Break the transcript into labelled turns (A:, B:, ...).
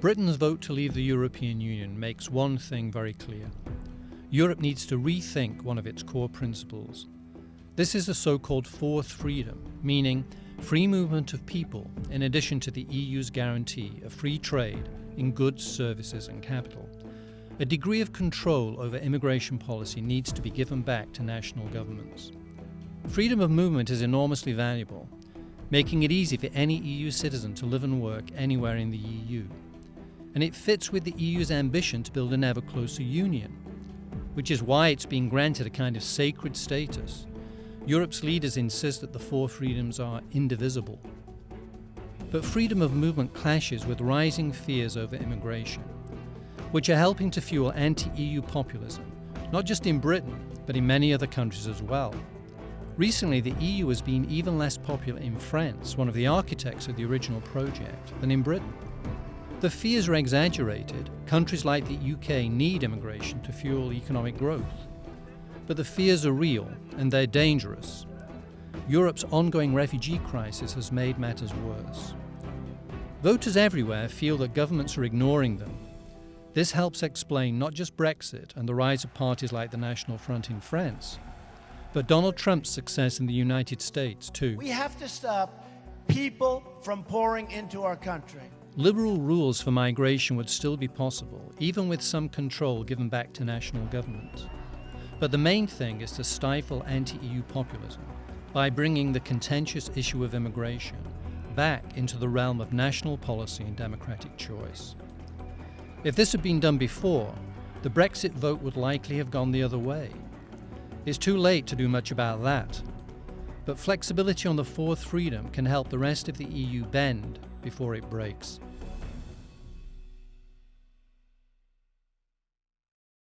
A: Britain's vote to leave the European Union makes one thing very clear. Europe needs to rethink one of its core principles. This is the so-called fourth freedom, meaning free movement of people in addition to the EU's guarantee of free trade in goods, services and capital. A degree of control over immigration policy needs to be given back to national governments. Freedom of movement is enormously valuable, making it easy for any EU citizen to live and work anywhere in the EU. And it fits with the EU's ambition to build an ever closer union, which is why it's been granted a kind of sacred status. Europe's leaders insist that the four freedoms are indivisible. But freedom of movement clashes with rising fears over immigration, which are helping to fuel anti-EU populism, not just in Britain, but in many other countries as well. Recently, the EU has been even less popular in France, one of the architects of the original project, than in Britain. The fears are exaggerated. Countries like the UK need immigration to fuel economic growth. But the fears are real, and they're dangerous. Europe's ongoing refugee crisis has made matters worse. Voters everywhere feel that governments are ignoring them. This helps explain not just Brexit and the rise of parties like the National Front in France, but Donald Trump's success in the United States too.
B: We have to stop people from pouring into our country.
A: Liberal rules for migration would still be possible, even with some control given back to national governments. But the main thing is to stifle anti-EU populism by bringing the contentious issue of immigration back into the realm of national policy and democratic choice. If this had been done before, the Brexit vote would likely have gone the other way. It's too late to do much about that. But flexibility on the fourth freedom can help the rest of the EU bend before it breaks.